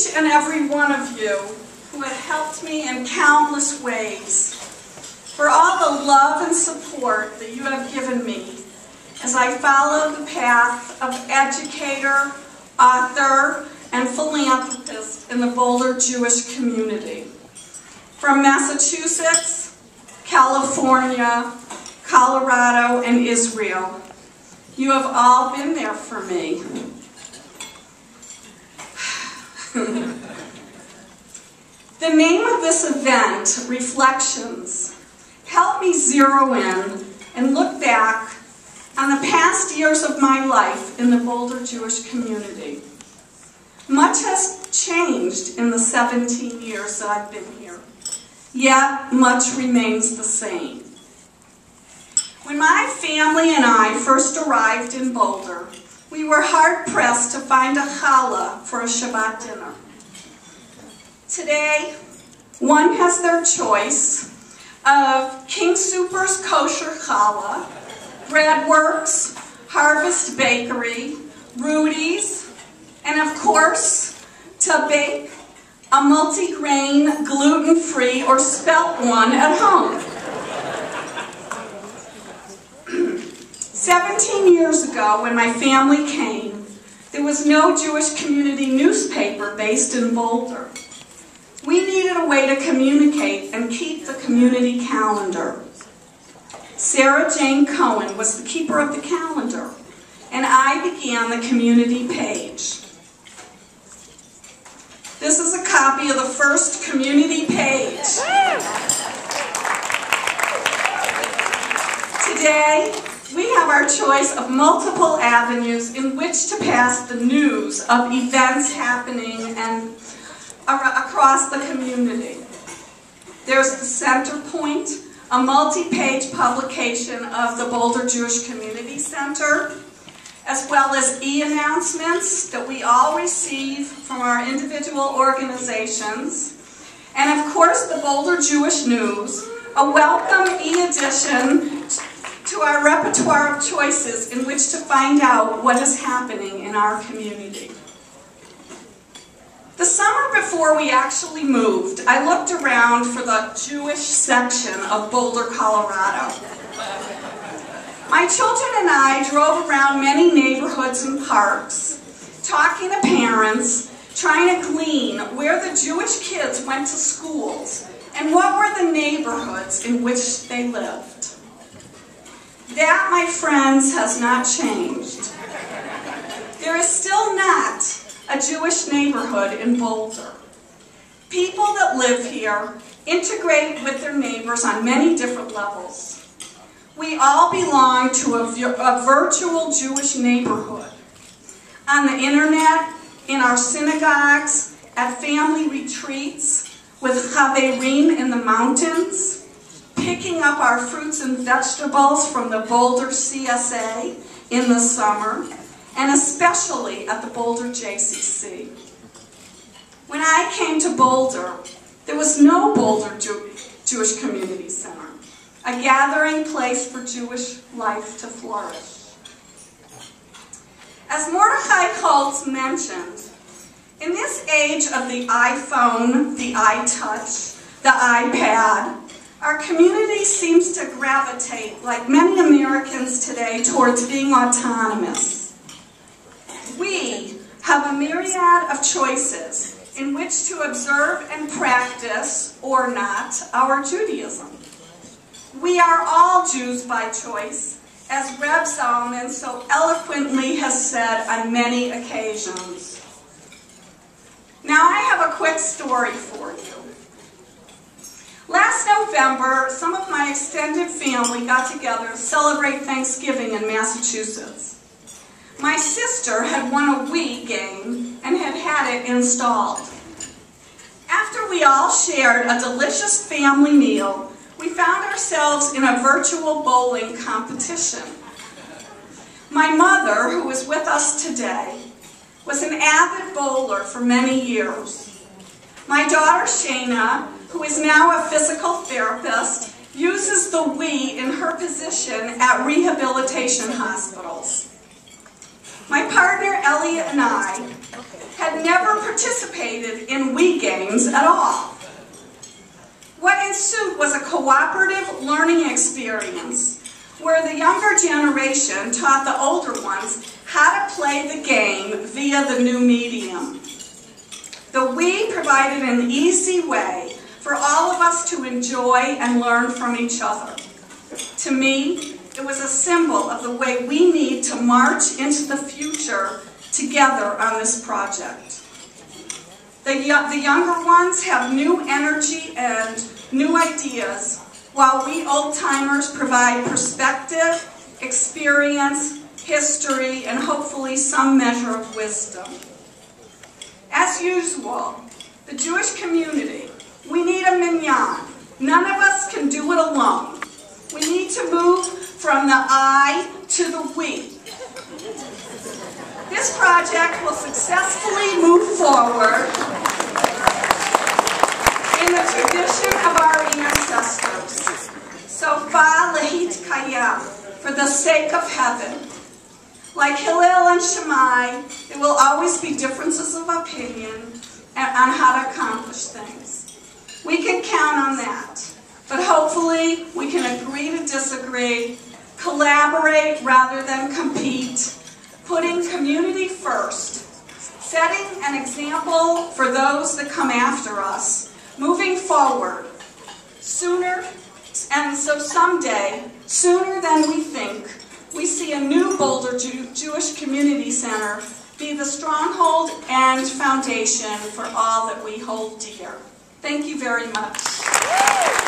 each and every one of you who have helped me in countless ways, for all the love and support that you have given me as I follow the path of educator, author, and philanthropist in the Boulder Jewish community. From Massachusetts, California, Colorado, and Israel, you have all been there for me. The name of this event, Reflections, helped me zero in and look back on the past years of my life in the Boulder Jewish community. Much has changed in the 17 years that I've been here, yet much remains the same. When my family and I first arrived in Boulder, we were hard-pressed to find a challah for a Shabbat dinner. Today, one has their choice of King Soopers Kosher Challah, Breadworks, Harvest Bakery, Rudy's, and of course, to bake a multi-grain, gluten-free, or spelt one at home. 17 years ago, when my family came, there was no Jewish community newspaper based in Boulder. We needed a way to communicate and keep the community calendar. Sarah Jane Cohen was the keeper of the calendar, and I began the community page. This is a copy of the first community page. Today, we have our choice of multiple avenues in which to pass the news of events happening and across the community. There's the Center Point, a multi-page publication of the Boulder Jewish Community Center, as well as e-announcements that we all receive from our individual organizations, and of course the Boulder Jewish News, a welcome e-edition to our repertoire of choices in which to find out what is happening in our community. The summer before we actually moved, I looked around for the Jewish section of Boulder, Colorado. My children and I drove around many neighborhoods and parks, talking to parents, trying to glean where the Jewish kids went to schools and what were the neighborhoods in which they lived. That, my friends, has not changed. There is still not a Jewish neighborhood in Boulder. People that live here integrate with their neighbors on many different levels. We all belong to a virtual Jewish neighborhood. On the internet, in our synagogues, at family retreats, with chaverim in the mountains, picking up our fruits and vegetables from the Boulder CSA in the summer, and especially at the Boulder JCC. When I came to Boulder, there was no Boulder Jewish Community Center, a gathering place for Jewish life to flourish. As Mordechai Holtz mentioned, in this age of the iPhone, the iTouch, the iPad, our community seems to gravitate, like many Americans today, towards being autonomous. We have a myriad of choices in which to observe and practice, or not, our Judaism. We are all Jews by choice, as Reb Zalman so eloquently has said on many occasions. Now I have a quick story for you. Last November, some of my extended family got together to celebrate Thanksgiving in Massachusetts. My sister had won a Wii game and had it installed. After we all shared a delicious family meal, we found ourselves in a virtual bowling competition. My mother, who is with us today, was an avid bowler for many years. My daughter Shayna, who is now a physical therapist, uses the Wii in her position at rehabilitation hospitals. My partner Elliot and I had never participated in Wii games at all. What ensued was a cooperative learning experience where the younger generation taught the older ones how to play the game via the new medium. The Wii provided an easy way for all of us to enjoy and learn from each other. To me, it was a symbol of the way we need to march into the future together on this project. The younger ones have new energy and new ideas, while we old-timers provide perspective, experience, history, and hopefully some measure of wisdom. As usual, the Jewish community, we need a minyan. None of us can do it alone. We need to move from the I to the we. This project will successfully move forward in the tradition of our ancestors. Sofa lehit kayam, for the sake of heaven. Like Hillel and Shammai, there will always be differences of opinion on how to accomplish things. We can count on that. But hopefully we can agree to disagree, collaborate rather than compete, putting community first, setting an example for those that come after us, moving forward sooner, and so someday, sooner than we think, we see a new Boulder Jewish Community Center be the stronghold and foundation for all that we hold dear. Thank you very much.